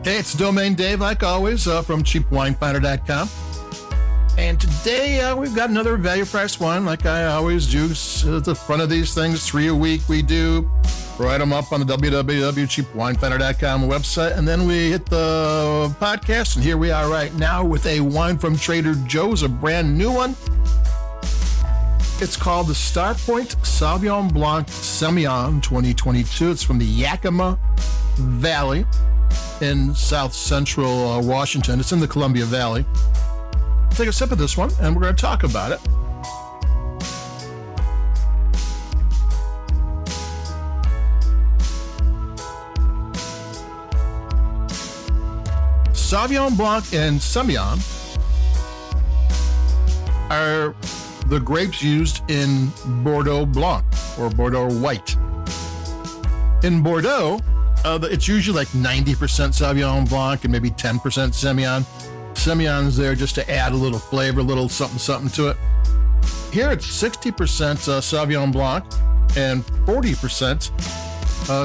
Hey, it's Domain Dave, like always, from cheapwinefinder.com. And today we've got another value price wine, like I always do. At the front of these things, 3 a week we do. Write them up on the www.cheapwinefinder.com website, and then we hit the podcast, and here we are right now with a wine from Trader Joe's, a brand new one. It's called the Starpointe Sauvignon Blanc Semillon 2022. It's from the Yakima Valley in south central Washington. It's in the Columbia Valley. Take a sip of this one, and we're going to talk about it. Sauvignon Blanc and Semillon are the grapes used in Bordeaux Blanc or Bordeaux White. In Bordeaux, it's usually like 90% Sauvignon Blanc and maybe 10% Semillon. Semillon's there just to add a little flavor, a little something to it. Here it's 60% Sauvignon Blanc and 40%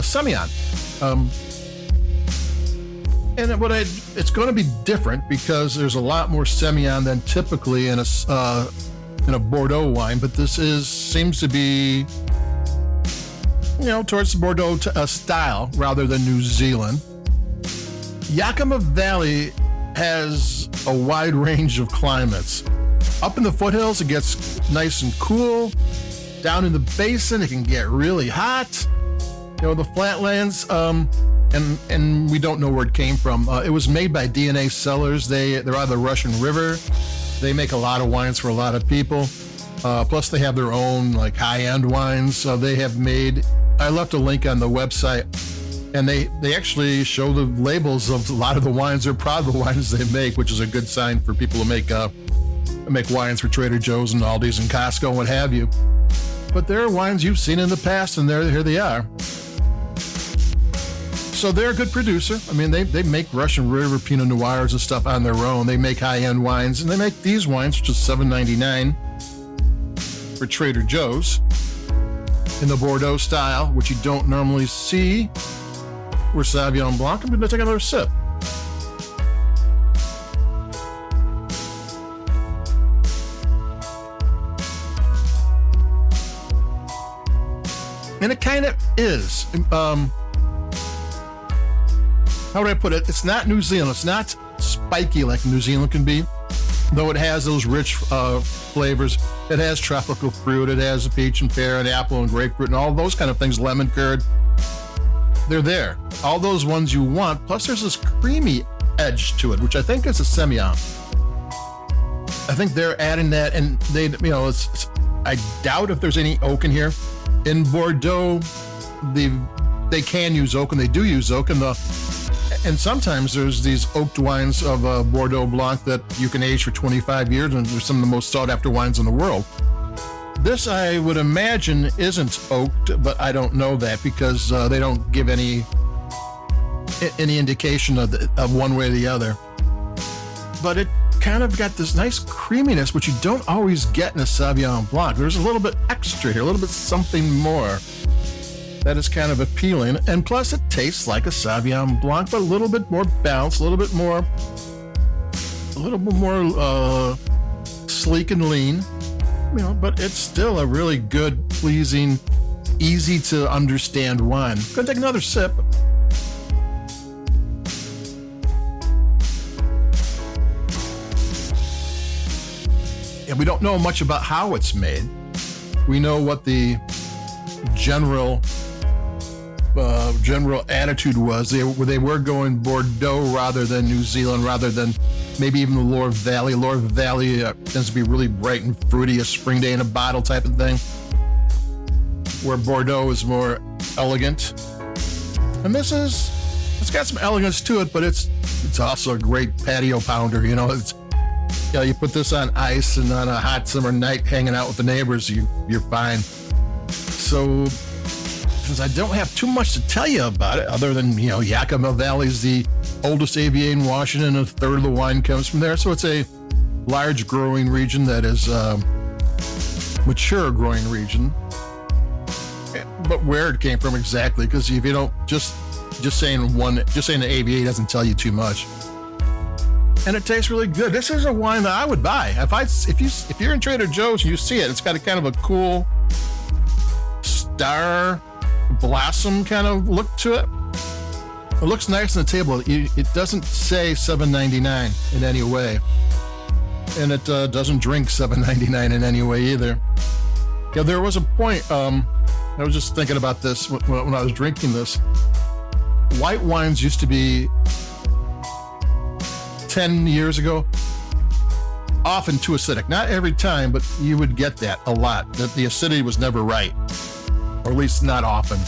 Semillon. And it's going to be different because there's a lot more Semillon than typically in a Bordeaux wine, but this seems to be, towards the Bordeaux style rather than New Zealand. Yakima Valley has a wide range of climates. Up in the foothills, it gets nice and cool. Down in the basin, it can get really hot. The flatlands, and we don't know where it came from. It was made by DNA Cellars. They're out of the Russian River. They make a lot of wines for a lot of people. Plus, they have their own high-end wines. They have made. I left a link on the website, and they actually show the labels of a lot of the wines. They're proud of the wines they make, which is a good sign for people who make wines for Trader Joe's and Aldi's and Costco and what have you. But there are wines you've seen in the past, and here they are. So they're a good producer. I mean, they make Russian River Pinot Noirs and stuff on their own. They make high-end wines, and they make these wines, which is $7.99 for Trader Joe's in the Bordeaux style, which you don't normally see. We're Sauvignon Blanc. I'm going to take another sip. And it kind of is. How would I put it? It's not New Zealand. It's not spiky like New Zealand can be, though it has those rich flavors. It has tropical fruit. It has peach and pear and apple and grapefruit and all those kind of things, lemon curd. They're there. All those ones you want. Plus, there's this creamy edge to it, which I think is a Semillon. I think they're adding that, and I doubt if there's any oak in here. In Bordeaux, they can use oak, and they do use oak, and sometimes there's these oaked wines of Bordeaux Blanc that you can age for 25 years, and they're some of the most sought-after wines in the world. This, I would imagine, isn't oaked, but I don't know that because they don't give any indication of one way or the other. But it kind of got this nice creaminess, which you don't always get in a Sauvignon Blanc. There's a little bit extra here, a little bit something more. That is kind of appealing, and plus it tastes like a Sauvignon Blanc, but a little bit more balanced, a little bit more sleek and lean, but it's still a really good, pleasing, easy to understand wine. I'm gonna take another sip. And we don't know much about how it's made. We know what the general attitude was. They were going Bordeaux rather than New Zealand, rather than maybe even the Loire Valley. Loire Valley tends to be really bright and fruity, a spring day in a bottle type of thing, where Bordeaux is more elegant. And it's got some elegance to it, but it's also a great patio pounder. You put this on ice, and on a hot summer night hanging out with the neighbors, you're fine. So, since I don't have too much to tell you about it, other than, Yakima Valley is the oldest AVA in Washington, and a third of the wine comes from there. So it's a large growing region that is mature growing region. But where it came from exactly, because if you don't just just saying the AVA doesn't tell you too much. And it tastes really good. This is a wine that I would buy. If you're in Trader Joe's, you see it. It's got a kind of a cool star blossom kind of look to it. It looks nice on the table. It doesn't say $7.99 in any way. And it doesn't drink $7.99 in any way either. Yeah, there was a point, I was just thinking about this when I was drinking this. White wines used to be, 10 years ago, often too acidic. Not every time, but you would get that a lot. That the acidity was never right, or at least not often.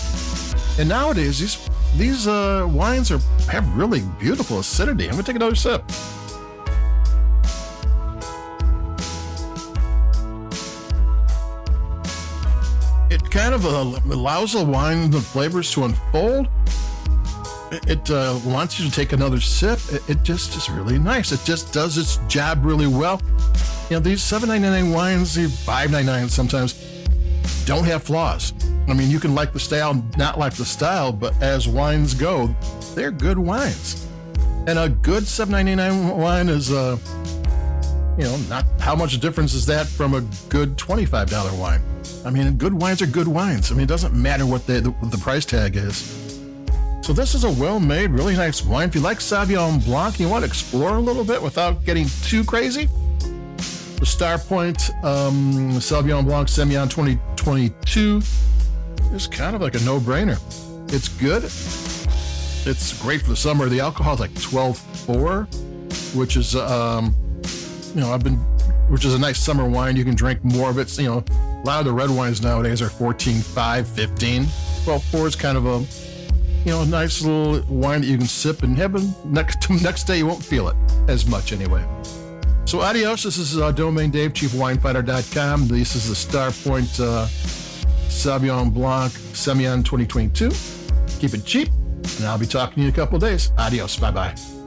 And nowadays, these wines have really beautiful acidity. I'm gonna take another sip. It kind of allows the wine, the flavors to unfold. It wants you to take another sip. It just is really nice. It just does its job really well. You know, these $7.99 wines, the $5.99 sometimes, don't have flaws. I mean, you can like the style, not like the style, but as wines go, they're good wines. And a good $7.99 wine is, not how much difference is that from a good $25 wine? I mean, good wines are good wines. I mean, it doesn't matter what the price tag is. So this is a well-made, really nice wine. If you like Sauvignon Blanc and you want to explore a little bit without getting too crazy, the Starpointe Sauvignon Blanc Semillon 2022 is kind of like a no-brainer. It's good. It's great for the summer. The alcohol is like 12.4, which is which is a nice summer wine. You can drink more of it. A lot of the red wines nowadays are 14.5, 15. 12.4 is kind of a nice little wine that you can sip and have next day you won't feel it as much anyway. So adios. This is Domain Dave, ChiefWinefinder.com. This is the Starpointe Sauvignon Blanc Semillon 2022. Keep it cheap, and I'll be talking to you in a couple of days. Adios. Bye-bye.